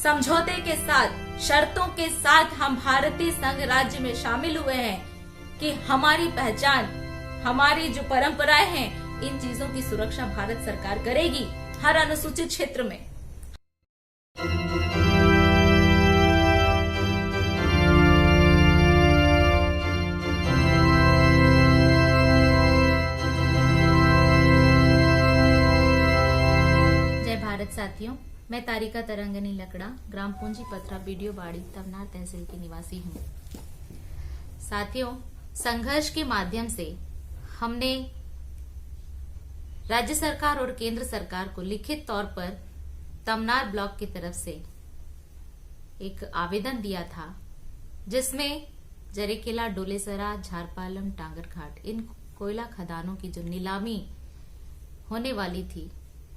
समझौते के साथ, शर्तों के साथ हम भारतीय संघ राज्य में शामिल हुए हैं कि हमारी पहचान, हमारी जो परंपराएं हैं, इन चीजों की सुरक्षा भारत सरकार करेगी हर अनुसूचित क्षेत्र में। जय भारत साथियों, मैं तारिका तरंगनी लकड़ा, ग्राम पूंजी पथरा, बीडीओ बाड़ी, तवनार तहसील की निवासी हूँ। साथियों, संघर्ष के माध्यम से हमने राज्य सरकार और केंद्र सरकार को लिखित तौर पर तमनार ब्लॉक की तरफ से एक आवेदन दिया था, जिसमें जरेकेला, डोलेसरा, झारपालम, टांगरघाट, इन कोयला खदानों की जो नीलामी होने वाली थी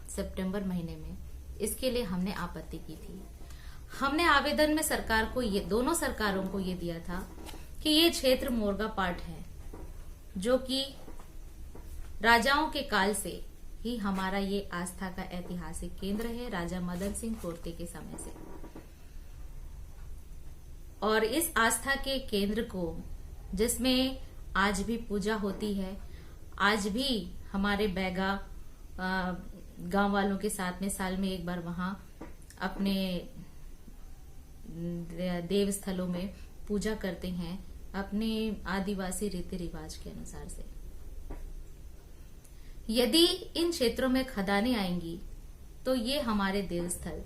सितंबर महीने में, इसके लिए हमने आपत्ति की थी। हमने आवेदन में सरकार को, ये दोनों सरकारों को ये दिया था कि ये क्षेत्र मोरगा पाट है, जो कि राजाओं के काल से ही हमारा ये आस्था का ऐतिहासिक केंद्र है, राजा मदन सिंह कोरते के समय से। और इस आस्था के केंद्र को, जिसमें आज भी पूजा होती है, आज भी हमारे बैगा गांव वालों के साथ में साल में एक बार वहां अपने देव स्थलों में पूजा करते हैं, अपने आदिवासी रीति रिवाज के अनुसार से। यदि इन क्षेत्रों में खदानें आएंगी तो ये हमारे देव स्थल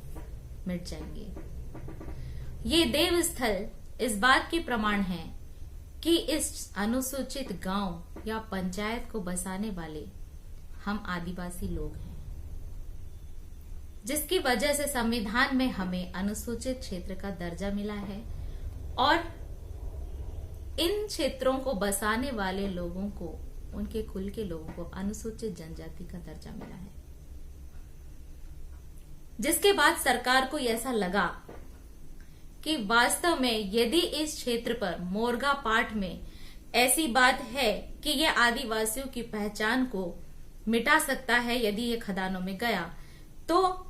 मिट जाएंगे। ये देव स्थल इस बात के प्रमाण है कि इस अनुसूचित गांव या पंचायत को बसाने वाले हम आदिवासी लोग हैं, जिसकी वजह से संविधान में हमें अनुसूचित क्षेत्र का दर्जा मिला है और इन क्षेत्रों को बसाने वाले लोगों को, उनके कुल के लोगों को अनुसूचित जनजाति का दर्जा मिला है। जिसके बाद सरकार को ऐसा लगा कि वास्तव में यदि इस क्षेत्र पर मोरगा पाट में ऐसी बात है कि यह आदिवासियों की पहचान को मिटा सकता है, यदि ये खदानों में गया तो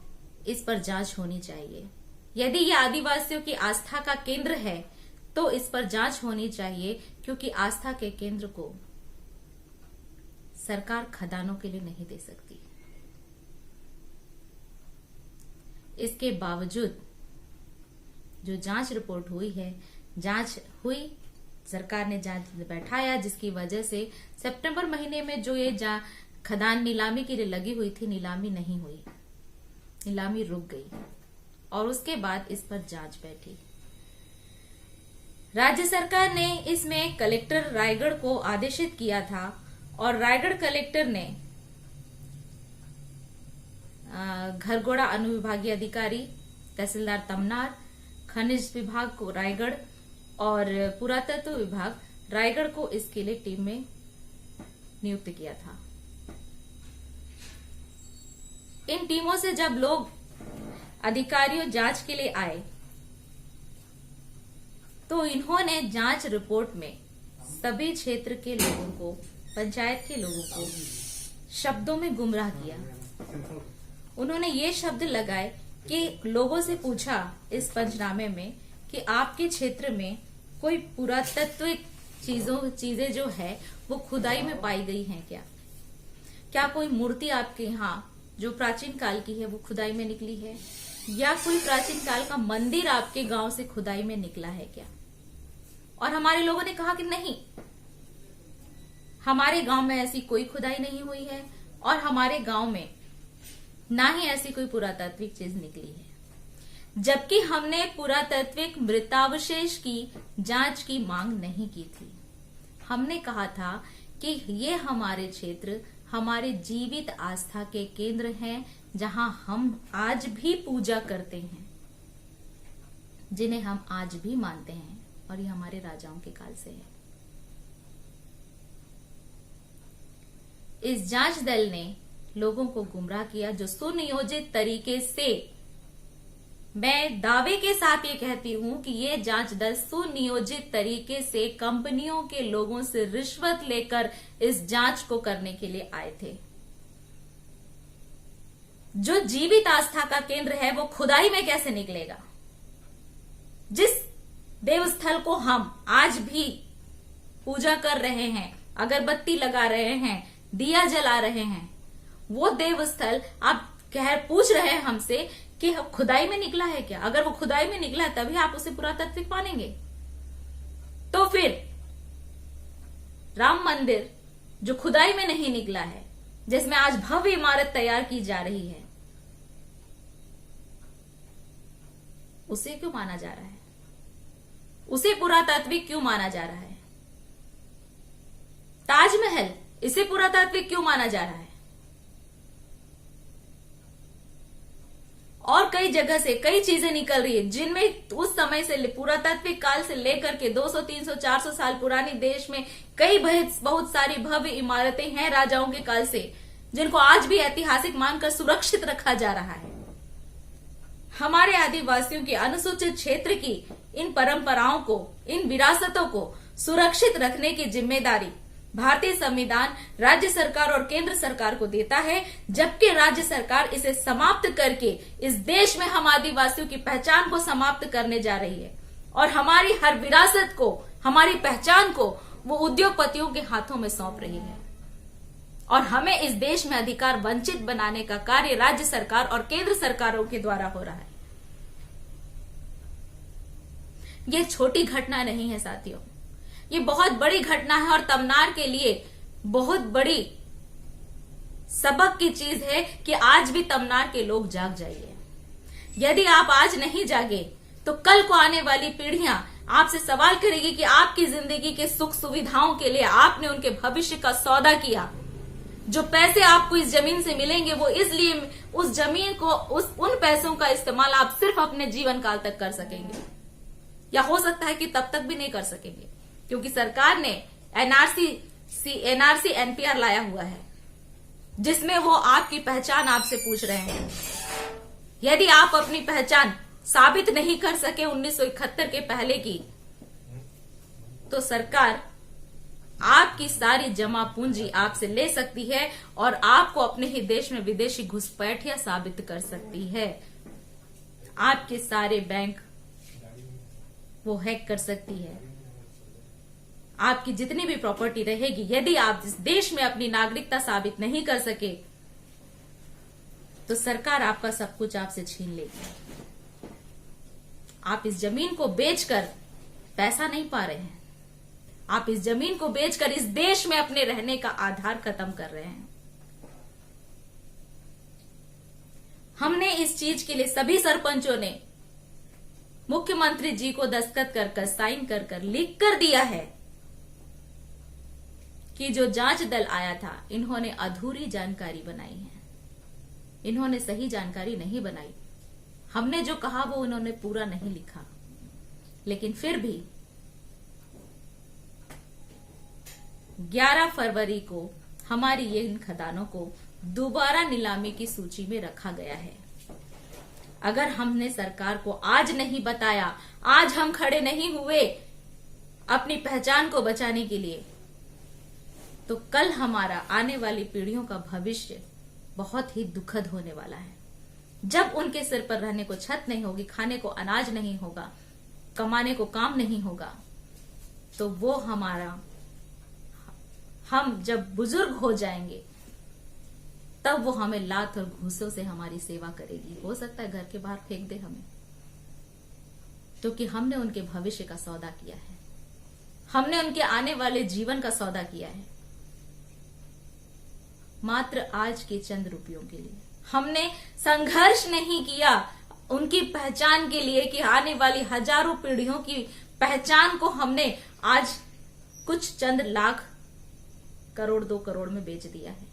इस पर जांच होनी चाहिए। यदि ये आदिवासियों की आस्था का केंद्र है तो इस पर जांच होनी चाहिए, क्योंकि आस्था के केंद्र को सरकार खदानों के लिए नहीं दे सकती। इसके बावजूद जो जांच रिपोर्ट हुई है, जांच हुई, सरकार ने जांच बैठाया, जिसकी वजह से सितंबर महीने में जो ये खदान नीलामी के लिए लगी हुई थी, नीलामी नहीं हुई, नीलामी रुक गई और उसके बाद इस पर जांच बैठी। राज्य सरकार ने इसमें कलेक्टर रायगढ़ को आदेशित किया था और रायगढ़ कलेक्टर ने घरगोड़ा अनुविभागीय अधिकारी, तहसीलदार तमनार, खनिज विभाग को रायगढ़ और पुरातत्व विभाग रायगढ़ को इसके लिए टीम में नियुक्त किया था। इन टीमों से जब लोग अधिकारियों जांच के लिए आए तो इन्होंने जांच रिपोर्ट में सभी क्षेत्र के लोगों को, पंचायत के लोगों को शब्दों में गुमराह किया। उन्होंने ये शब्द लगाए कि लोगों से पूछा इस पंचनामे में कि आपके क्षेत्र में कोई पुरातत्विक चीजें जो है वो खुदाई में पाई गई हैं क्या कोई मूर्ति आपके यहाँ जो प्राचीन काल की है वो खुदाई में निकली है, या कोई प्राचीन काल का मंदिर आपके गांव से खुदाई में निकला है क्या? और हमारे लोगों ने कहा कि नहीं, हमारे गांव में ऐसी कोई खुदाई नहीं हुई है और हमारे गांव में ना ही ऐसी कोई पुरातात्विक चीज निकली है। जबकि हमने पुरातात्विक मृतावशेष की जांच की मांग नहीं की थी। हमने कहा था कि ये हमारे क्षेत्र हमारे जीवित आस्था के केंद्र हैं, जहां हम आज भी पूजा करते हैं, जिन्हें हम आज भी मानते हैं, और ये हमारे राजाओं के काल से है। इस जांच दल ने लोगों को गुमराह किया, जो सुनियोजित तरीके से, मैं दावे के साथ ये कहती हूं कि ये जांच दल सुनियोजित तरीके से कंपनियों के लोगों से रिश्वत लेकर इस जांच को करने के लिए आए थे। जो जीवित आस्था का केंद्र है वो खुदाई में कैसे निकलेगा? जिस देवस्थल को हम आज भी पूजा कर रहे हैं, अगरबत्ती लगा रहे हैं, दिया जला रहे हैं, वो देवस्थल आप पूछ रहे हैं हमसे कि खुदाई में निकला है क्या? अगर वो खुदाई में निकला है तभी आप उसे पुरातात्विक मानेंगे। तो फिर राम मंदिर जो खुदाई में नहीं निकला है, जिसमें आज भव्य इमारत तैयार की जा रही है, उसे क्यों माना जा रहा है? उसे पुरातात्विक क्यों माना जा रहा है? ताजमहल, इसे पुरातात्विक क्यों माना जा रहा है? और कई जगह से कई चीजें निकल रही है जिनमें उस समय से पुरातात्विक काल से लेकर के 200, 300, 400 साल पुरानी देश में कई बहुत सारी भव्य इमारतें हैं राजाओं के काल से, जिनको आज भी ऐतिहासिक मानकर सुरक्षित रखा जा रहा है। हमारे आदिवासियों के अनुसूचित क्षेत्र की इन परंपराओं को, इन विरासतों को सुरक्षित रखने की जिम्मेदारी भारतीय संविधान राज्य सरकार और केंद्र सरकार को देता है, जबकि राज्य सरकार इसे समाप्त करके इस देश में हम आदिवासियों की पहचान को समाप्त करने जा रही है और हमारी हर विरासत को, हमारी पहचान को वो उद्योगपतियों के हाथों में सौंप रही है और हमें इस देश में अधिकार वंचित बनाने का कार्य राज्य सरकार और केंद्र सरकारों के द्वारा हो रहा है। ये छोटी घटना नहीं है साथियों, ये बहुत बड़ी घटना है और तमनार के लिए बहुत बड़ी सबक की चीज है कि आज भी तमनार के लोग जाग जाइए। यदि आप आज नहीं जागे तो कल को आने वाली पीढ़ियां आपसे सवाल करेगी कि आपकी जिंदगी के सुख सुविधाओं के लिए आपने उनके भविष्य का सौदा किया। जो पैसे आपको इस जमीन से मिलेंगे वो इसलिए उस जमीन को, उन पैसों का इस्तेमाल आप सिर्फ अपने जीवन काल तक कर सकेंगे, या हो सकता है कि तब तक भी नहीं कर सकेंगे, क्योंकि सरकार ने एनआरसी एनपीआर लाया हुआ है जिसमें वो आपकी पहचान आपसे पूछ रहे हैं। यदि आप अपनी पहचान साबित नहीं कर सके 1971 के पहले की, तो सरकार आपकी सारी जमा पूंजी आपसे ले सकती है और आपको अपने ही देश में विदेशी घुसपैठिया साबित कर सकती है। आपके सारे बैंक वो हैक कर सकती है। आपकी जितनी भी प्रॉपर्टी रहेगी, यदि आप इस देश में अपनी नागरिकता साबित नहीं कर सके तो सरकार आपका सब कुछ आपसे छीन लेगी। आप इस जमीन को बेचकर पैसा नहीं पा रहे हैं, आप इस जमीन को बेचकर इस देश में अपने रहने का आधार खत्म कर रहे हैं। हमने इस चीज के लिए सभी सरपंचों ने मुख्यमंत्री जी को दस्तखत कर साइन कर लिख कर दिया है कि जो जांच दल आया था, इन्होंने अधूरी जानकारी बनाई है, इन्होंने सही जानकारी नहीं बनाई। हमने जो कहा वो उन्होंने पूरा नहीं लिखा, लेकिन फिर भी 11 फरवरी को हमारी ये इन खदानों को दोबारा नीलामी की सूची में रखा गया है। अगर हमने सरकार को आज नहीं बताया, आज हम खड़े नहीं हुए अपनी पहचान को बचाने के लिए, तो कल हमारा आने वाली पीढ़ियों का भविष्य बहुत ही दुखद होने वाला है। जब उनके सिर पर रहने को छत नहीं होगी, खाने को अनाज नहीं होगा, कमाने को काम नहीं होगा, तो वो हम जब बुजुर्ग हो जाएंगे तब वो हमें लात और घूसों से हमारी सेवा करेगी। हो सकता है घर के बाहर फेंक दे हमें, क्योंकि हमने उनके भविष्य का सौदा किया है, हमने उनके आने वाले जीवन का सौदा किया है। मात्र आज के चंद रुपयों के लिए हमने संघर्ष नहीं किया उनकी पहचान के लिए कि आने वाली हजारों पीढ़ियों की पहचान को हमने आज कुछ चंद लाख करोड़ 2 करोड़ में बेच दिया है।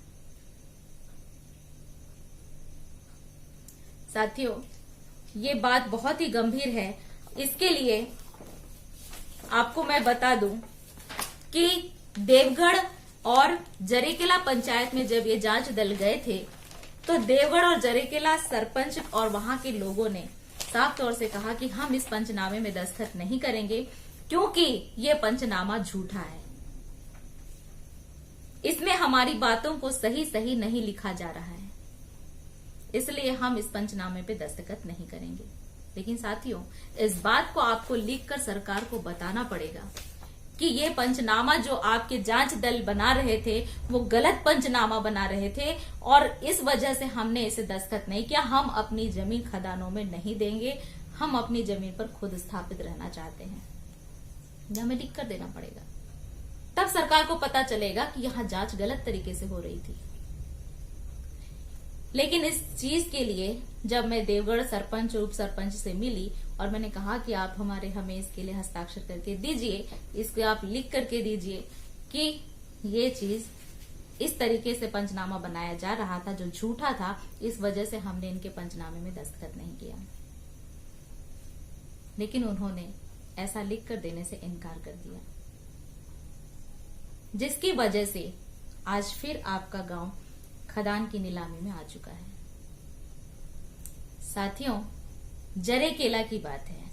साथियों, ये बात बहुत ही गंभीर है। इसके लिए आपको मैं बता दूं कि देवगढ़ और जरेकेला पंचायत में जब ये जांच दल गए थे तो देवगढ़ और जरेकेला सरपंच और वहां के लोगों ने साफ तौर से कहा कि हम इस पंचनामे में दस्तखत नहीं करेंगे क्योंकि ये पंचनामा झूठा है, इसमें हमारी बातों को सही नहीं लिखा जा रहा है, इसलिए हम इस पंचनामे पे दस्तखत नहीं करेंगे। लेकिन साथियों, इस बात को आपको लिखकर सरकार को बताना पड़ेगा कि ये पंचनामा जो आपके जांच दल बना रहे थे वो गलत पंचनामा बना रहे थे और इस वजह से हमने इसे दस्तखत नहीं किया। हम अपनी जमीन खदानों में नहीं देंगे, हम अपनी जमीन पर खुद स्थापित रहना चाहते हैं। ये हमें लिख कर देना पड़ेगा, तब सरकार को पता चलेगा कि यहां जांच गलत तरीके से हो रही थी। लेकिन इस चीज के लिए जब मैं देवगढ़ सरपंच और उप सरपंच से मिली और मैंने कहा कि आप हमें इसके लिए हस्ताक्षर करके दीजिए, इसको आप लिख करके दीजिए कि ये चीज इस तरीके से पंचनामा बनाया जा रहा था जो झूठा था, इस वजह से हमने इनके पंचनामे में दस्तखत नहीं किया। लेकिन उन्होंने ऐसा लिख कर देने से इनकार कर दिया, जिसकी वजह से आज फिर आपका गांव खदान की नीलामी में आ चुका है। साथियों, जरेकेला की बात है।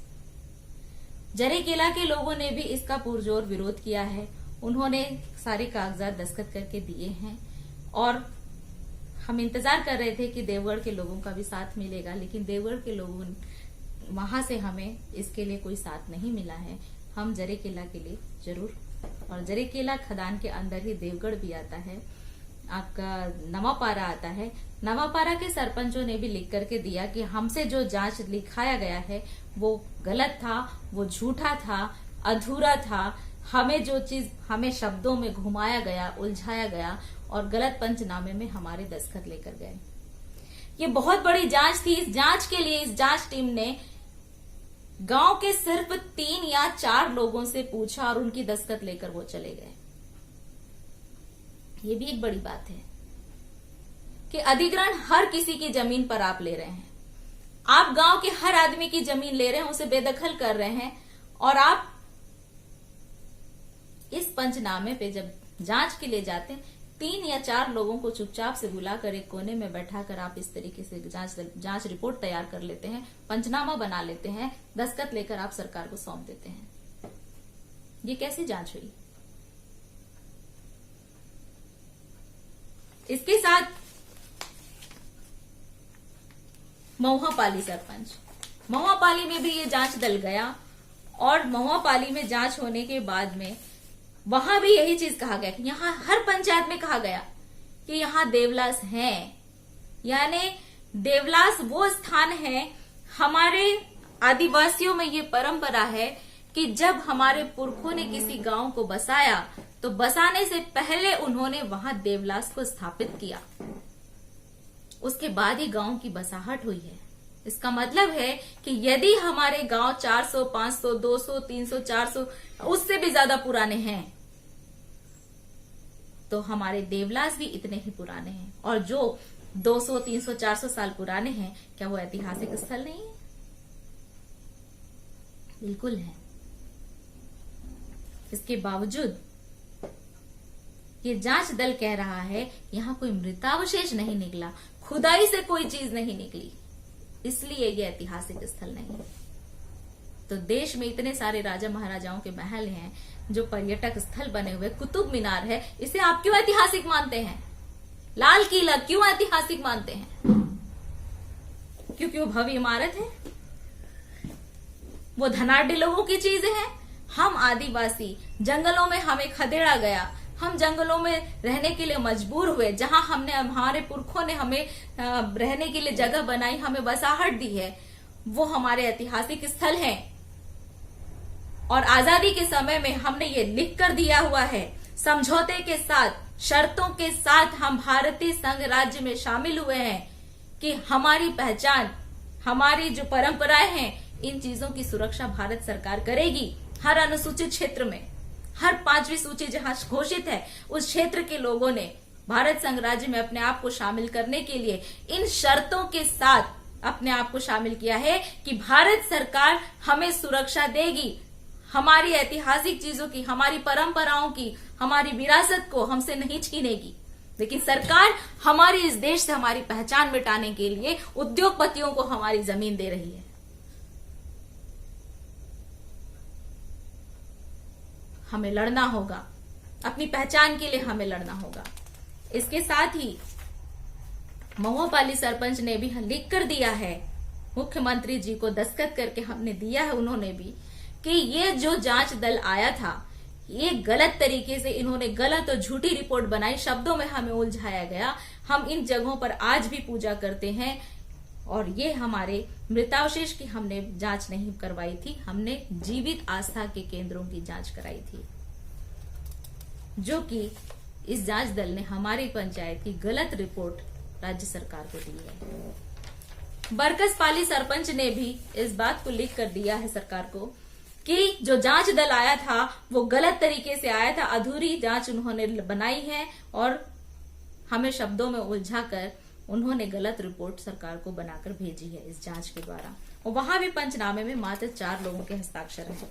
जरेकेला के लोगों ने भी इसका पुरजोर विरोध किया है। उन्होंने सारे कागजात दस्तखत करके दिए हैं और हम इंतजार कर रहे थे कि देवगढ़ के लोगों का भी साथ मिलेगा, लेकिन देवगढ़ के लोगों वहां से हमें इसके लिए कोई साथ नहीं मिला है। हम जरेकेला के लिए जरूर, और जरेकेला खदान के अंदर ही देवगढ़ भी आता है, आपका नवापारा आता है। नवापारा के सरपंचों ने भी लिख करके दिया कि हमसे जो जांच लिखाया गया है वो गलत था, वो झूठा था, अधूरा था। हमें जो चीज हमें शब्दों में घुमाया गया, उलझाया गया और गलत पंचनामे में हमारे दस्तखत लेकर गए। ये बहुत बड़ी जांच थी। इस जांच के लिए इस जांच टीम ने गांव के सिर्फ 3 या 4 लोगों से पूछा और उनकी दस्तखत लेकर वो चले गए। ये भी एक बड़ी बात है कि अधिग्रहण हर किसी की जमीन पर आप ले रहे हैं। आप गांव के हर आदमी की जमीन ले रहे हैं, उसे बेदखल कर रहे हैं और आप इस पंचनामे पे जब जांच के लिए जाते हैं 3 या 4 लोगों को चुपचाप से बुलाकर एक कोने में बैठाकर आप इस तरीके से जांच रिपोर्ट तैयार कर लेते हैं, पंचनामा बना लेते हैं, दस्तखत लेकर आप सरकार को सौंप देते हैं। ये कैसी जांच हुई? इसके साथ महुआपाली सरपंच, महुआपाली में भी ये जांच दल गया और महुआपाली में जांच होने के बाद में वहां भी यही चीज कहा गया कि यहां हर पंचायत में कहा गया कि यहां देवलास हैं, यानी देवलास वो स्थान है। हमारे आदिवासियों में ये परंपरा है कि जब हमारे पुरखों ने किसी गांव को बसाया तो बसाने से पहले उन्होंने वहां देवलास को स्थापित किया, उसके बाद ही गांव की बसाहट हुई है। इसका मतलब है कि यदि हमारे गांव 400, 500, 200, 300, 400 उससे भी ज्यादा पुराने हैं तो हमारे देवलास भी इतने ही पुराने हैं। और जो 200, 300, 400 साल पुराने हैं, क्या वो ऐतिहासिक स्थल नहीं है? बिल्कुल है। इसके बावजूद ये जांच दल कह रहा है यहां कोई मृतावशेष नहीं निकला, खुदाई से कोई चीज नहीं निकली, इसलिए ये ऐतिहासिक स्थल नहीं है। तो देश में इतने सारे राजा महाराजाओं के महल हैं, जो पर्यटक स्थल बने हुए, कुतुब मीनार है, इसे आप क्यों ऐतिहासिक मानते हैं? लाल किला क्यों ऐतिहासिक मानते हैं? क्योंकि वो भव्य इमारत है, वो धनाढ्य लोगों की चीजें हैं। हम आदिवासी जंगलों में हमें खदेड़ा गया, हम जंगलों में रहने के लिए मजबूर हुए, जहां हमारे पुरखों ने हमें रहने के लिए जगह बनाई, हमें बसाहट दी है, वो हमारे ऐतिहासिक स्थल हैं। और आजादी के समय में हमने ये लिख कर दिया हुआ है, समझौते के साथ, शर्तों के साथ हम भारतीय संघ राज्य में शामिल हुए हैं कि हमारी पहचान, हमारी जो परंपराएं हैं, इन चीजों की सुरक्षा भारत सरकार करेगी। हर अनुसूचित क्षेत्र में, हर 5वीं सूची जहां घोषित है, उस क्षेत्र के लोगों ने भारत संघ राज्य में अपने आप को शामिल करने के लिए इन शर्तों के साथ अपने आप को शामिल किया है कि भारत सरकार हमें सुरक्षा देगी, हमारी ऐतिहासिक चीजों की, हमारी परंपराओं की, हमारी विरासत को हमसे नहीं छीनेगी। लेकिन सरकार हमारी इस देश से हमारी पहचान मिटाने के लिए उद्योगपतियों को हमारी जमीन दे रही है। हमें लड़ना होगा, अपनी पहचान के लिए हमें लड़ना होगा। इसके साथ ही महुआपाली सरपंच ने भी लिख कर दिया है मुख्यमंत्री जी को दस्तखत करके हमने दिया है उन्होंने भी, कि ये जो जांच दल आया था ये गलत तरीके से इन्होंने गलत और झूठी रिपोर्ट बनाई, शब्दों में हमें उलझाया गया। हम इन जगहों पर आज भी पूजा करते हैं और ये हमारे मृतावशेष की हमने जांच नहीं करवाई थी, हमने जीवित आस्था के केंद्रों की जांच कराई थी, जो कि इस जांच दल ने हमारी पंचायत की गलत रिपोर्ट राज्य सरकार को दी है। बरकसपाली सरपंच ने भी इस बात को लिख कर दिया है सरकार को कि जो जांच दल आया था वो गलत तरीके से आया था, अधूरी जांच उन्होंने बनाई है और हमें शब्दों में उलझाकर उन्होंने गलत रिपोर्ट सरकार को बनाकर भेजी है इस जांच के द्वारा। और वहां भी पंचनामे में मात्र 4 लोगों के हस्ताक्षर हैं।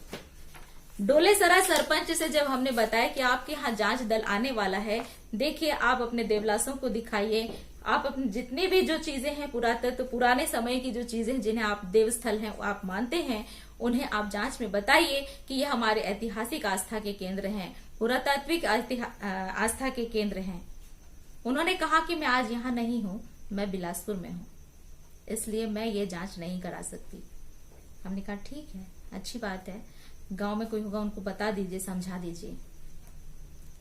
डोलेसरा सरपंच से जब हमने बताया कि आपके यहाँ जांच दल आने वाला है, देखिए आप अपने देवलासों को दिखाइए, आप अपने जितनी भी जो चीजें हैं पुरातत्व पुराने समय की जो चीजें जिन्हें आप देवस्थल हैं आप मानते हैं, उन्हें आप जांच में बताइए कि ये हमारे ऐतिहासिक आस्था के केंद्र हैं, पुरातात्विक आस्था के केंद्र हैं। उन्होंने कहा कि मैं आज यहाँ नहीं हूं, मैं बिलासपुर में हूं, इसलिए मैं ये जांच नहीं करा सकती। हमने कहा ठीक है, अच्छी बात है, गांव में कोई होगा उनको बता दीजिए, समझा दीजिए।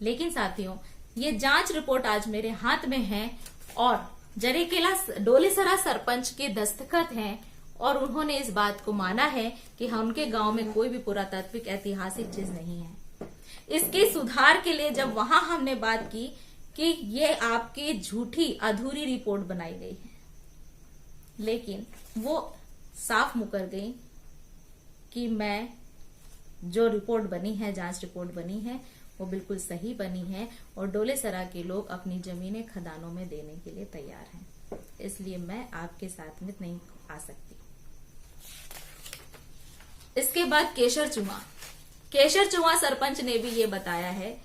लेकिन साथियों, ये जांच रिपोर्ट आज मेरे हाथ में है और जरेकेला डोलेसरा सरपंच के दस्तखत हैं और उन्होंने इस बात को माना है कि उनके गांव में कोई भी पुरातात्विक ऐतिहासिक चीज नहीं है। इसके सुधार के लिए जब वहां हमने बात की कि ये आपकी झूठी अधूरी रिपोर्ट बनाई गई है, लेकिन वो साफ मुकर गई कि मैं जो रिपोर्ट बनी है, जांच रिपोर्ट बनी है, वो बिल्कुल सही बनी है और डोलेसरा के लोग अपनी जमीनें खदानों में देने के लिए तैयार हैं, इसलिए मैं आपके साथ में नहीं आ सकती। इसके बाद केशर चुआ सरपंच ने भी ये बताया है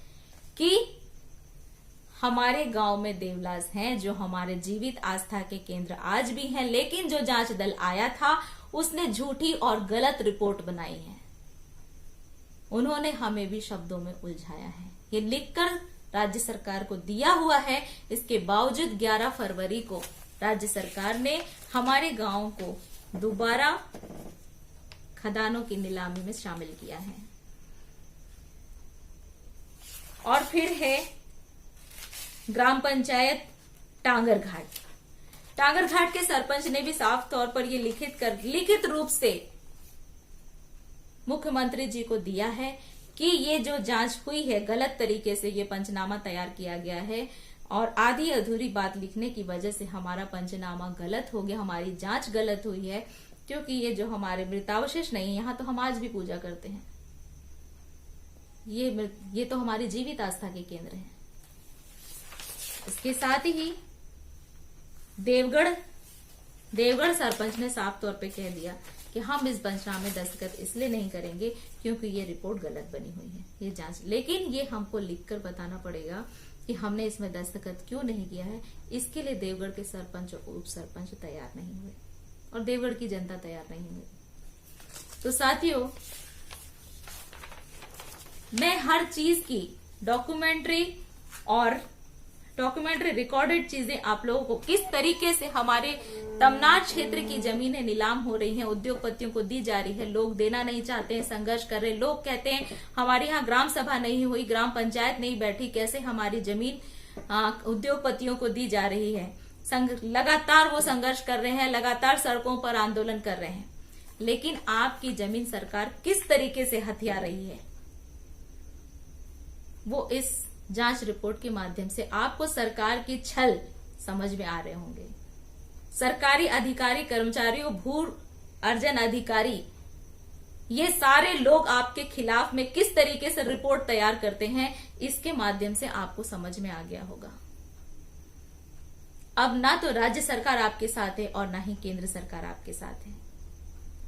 कि हमारे गांव में देवलास हैं जो हमारे जीवित आस्था के केंद्र आज भी हैं, लेकिन जो जांच दल आया था उसने झूठी और गलत रिपोर्ट बनाई है। उन्होंने हमें भी शब्दों में उलझाया है, ये लिखकर राज्य सरकार को दिया हुआ है। इसके बावजूद 11 फरवरी को राज्य सरकार ने हमारे गांव को दोबारा खदानों की नीलामी में शामिल किया है। और फिर है ग्राम पंचायत टांगरघाट के सरपंच ने भी साफ तौर पर ये लिखित रूप से मुख्यमंत्री जी को दिया है कि ये जो जांच हुई है गलत तरीके से ये पंचनामा तैयार किया गया है और आधी अधूरी बात लिखने की वजह से हमारा पंचनामा गलत हो गया, हमारी जांच गलत हुई है, क्योंकि ये जो हमारे मृतावशेष नहीं, यहाँ तो हम आज भी पूजा करते हैं, ये तो हमारी जीवित आस्था के केंद्र हैं। इसके साथ ही देवगढ़ सरपंच ने साफ तौर पे कह दिया कि हम इस पंचनामे में दस्तखत इसलिए नहीं करेंगे क्योंकि ये रिपोर्ट गलत बनी हुई है, ये जांच, लेकिन ये हमको लिखकर बताना पड़ेगा कि हमने इसमें दस्तखत क्यों नहीं किया है। इसके लिए देवगढ़ के सरपंच और उप सरपंच तैयार नहीं हुए और देवगढ़ की जनता तैयार नहीं हुई। तो साथियों, मैं हर चीज की डॉक्यूमेंट्री रिकॉर्डेड चीजें आप लोगों को, किस तरीके से हमारे तमनार क्षेत्र की जमीनें नीलाम हो रही हैं, उद्योगपतियों को दी जा रही है, लोग देना नहीं चाहते हैं, संघर्ष कर रहे, लोग कहते हैं हमारे यहाँ ग्राम सभा नहीं हुई, ग्राम पंचायत नहीं बैठी, कैसे हमारी जमीन उद्योगपतियों को दी जा रही है। लगातार वो संघर्ष कर रहे हैं, लगातार सड़कों पर आंदोलन कर रहे हैं, लेकिन आपकी जमीन सरकार किस तरीके से हथिया रही है वो इस जांच रिपोर्ट के माध्यम से आपको सरकार की छल समझ में आ रहे होंगे। सरकारी अधिकारी, कर्मचारियों, भू अर्जन अधिकारी, ये सारे लोग आपके खिलाफ में किस तरीके से रिपोर्ट तैयार करते हैं, इसके माध्यम से आपको समझ में आ गया होगा। अब ना तो राज्य सरकार आपके साथ है और ना ही केंद्र सरकार आपके साथ है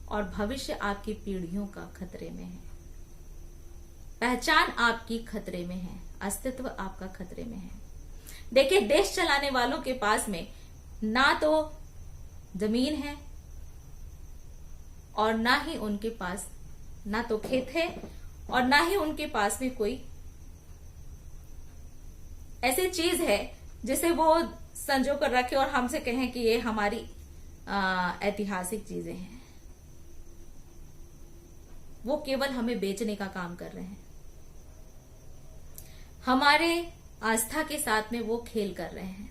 और भविष्य आपकी पीढ़ियों का खतरे में है, पहचान आपकी खतरे में है, अस्तित्व आपका खतरे में है। देखिए, देश चलाने वालों के पास में ना तो जमीन है और ना ही उनके पास ना तो खेत है और ना ही उनके पास में कोई ऐसी चीज है जिसे वो संजो कर रखे और हमसे कहें कि ये हमारी ऐतिहासिक चीजें हैं, वो केवल हमें बेचने का काम कर रहे हैं। हमारे आस्था के साथ में वो खेल कर रहे हैं।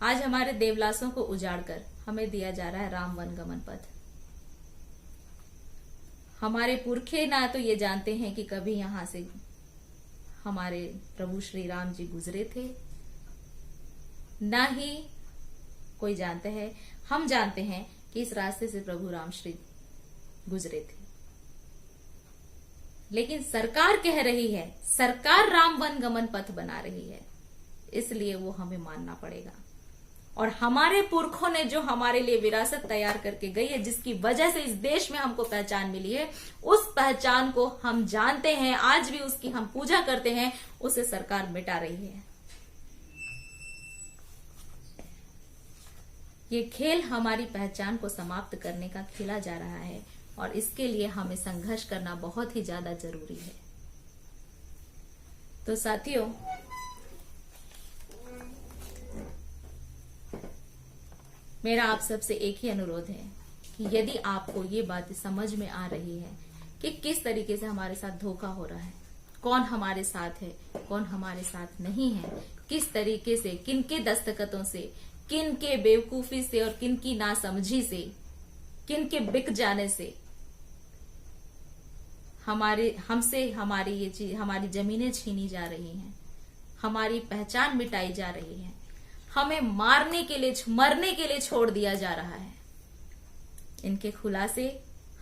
आज हमारे देवलासों को उजाड़कर हमें दिया जा रहा है राम वन गमन पथ। हमारे पुरखे ना तो ये जानते हैं कि कभी यहां से हमारे प्रभु श्री राम जी गुजरे थे, ना ही कोई जानते हैं। हम जानते हैं कि इस रास्ते से प्रभु राम श्री गुजरे थे, लेकिन सरकार कह रही है, सरकार राम वन गमन पथ बना रही है, इसलिए वो हमें मानना पड़ेगा। और हमारे पुरखों ने जो हमारे लिए विरासत तैयार करके गई है, जिसकी वजह से इस देश में हमको पहचान मिली है, उस पहचान को हम जानते हैं, आज भी उसकी हम पूजा करते हैं, उसे सरकार मिटा रही है। ये खेल हमारी पहचान को समाप्त करने का खेला जा रहा है और इसके लिए हमें संघर्ष करना बहुत ही ज्यादा जरूरी है। तो साथियों, मेरा आप सबसे एक ही अनुरोध है कि यदि आपको ये बात समझ में आ रही है कि किस तरीके से हमारे साथ धोखा हो रहा है, कौन हमारे साथ है, कौन हमारे साथ नहीं है, किस तरीके से, किनके दस्तखतों से, किनके बेवकूफी से और किनकी नासमझी से, किनके बिक जाने से हमसे हमारी ये चीज, हमारी जमीनें छीनी जा रही हैं, हमारी पहचान मिटाई जा रही है, हमें मारने के लिए, मरने के लिए छोड़ दिया जा रहा है। इनके खुलासे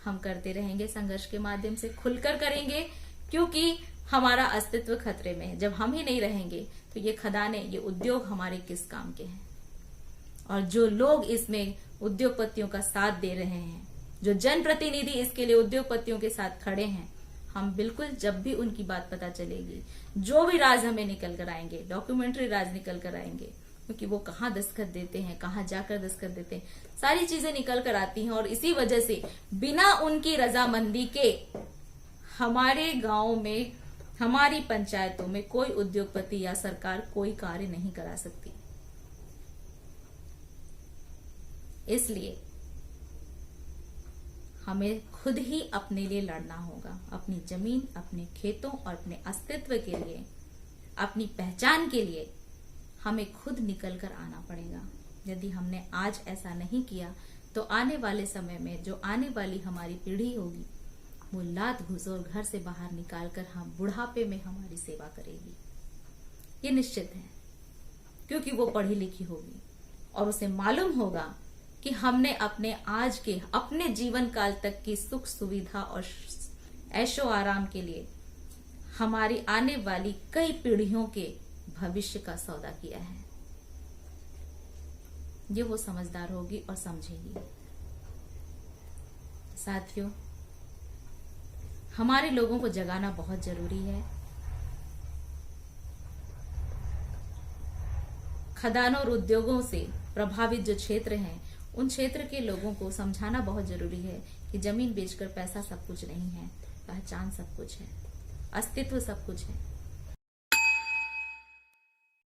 हम करते रहेंगे, संघर्ष के माध्यम से खुलकर करेंगे, क्योंकि हमारा अस्तित्व खतरे में है। जब हम ही नहीं रहेंगे तो ये खदानें, ये उद्योग हमारे किस काम के हैं। और जो लोग इसमें उद्योगपतियों का साथ दे रहे हैं, जो जनप्रतिनिधि इसके लिए उद्योगपतियों के साथ खड़े हैं, हम बिल्कुल जब भी उनकी बात पता चलेगी, जो भी राज हमें निकल कर आएंगे, डॉक्यूमेंट्री राज निकल कर आएंगे, क्योंकि वो कहाँ दस्तखत देते हैं, कहाँ जाकर दस्तखत देते हैं, सारी चीजें निकल कर आती हैं। और इसी वजह से बिना उनकी रजामंदी के हमारे गांव में, हमारी पंचायतों में कोई उद्योगपति या सरकार कोई कार्य नहीं करा सकती। इसलिए हमें खुद ही अपने लिए लड़ना होगा, अपनी जमीन, अपने खेतों और अपने अस्तित्व के लिए, अपनी पहचान के लिए हमें खुद निकल कर आना पड़ेगा। यदि हमने आज ऐसा नहीं किया तो आने वाले समय में जो आने वाली हमारी पीढ़ी होगी, वो लात घुसोर घर से बाहर निकालकर हम बुढ़ापे में हमारी सेवा करेगी। ये निश्चित है, क्योंकि वो पढ़ी लिखी होगी और उसे मालूम होगा कि हमने अपने आज के, अपने जीवन काल तक की सुख सुविधा और ऐशो आराम के लिए हमारी आने वाली कई पीढ़ियों के भविष्य का सौदा किया है। ये वो समझदार होगी और समझेगी। साथियों, हमारे लोगों को जगाना बहुत जरूरी है। खदानों और उद्योगों से प्रभावित जो क्षेत्र हैं, उन क्षेत्र के लोगों को समझाना बहुत जरूरी है कि जमीन बेचकर पैसा सब कुछ नहीं है, पहचान सब कुछ है, अस्तित्व सब कुछ है।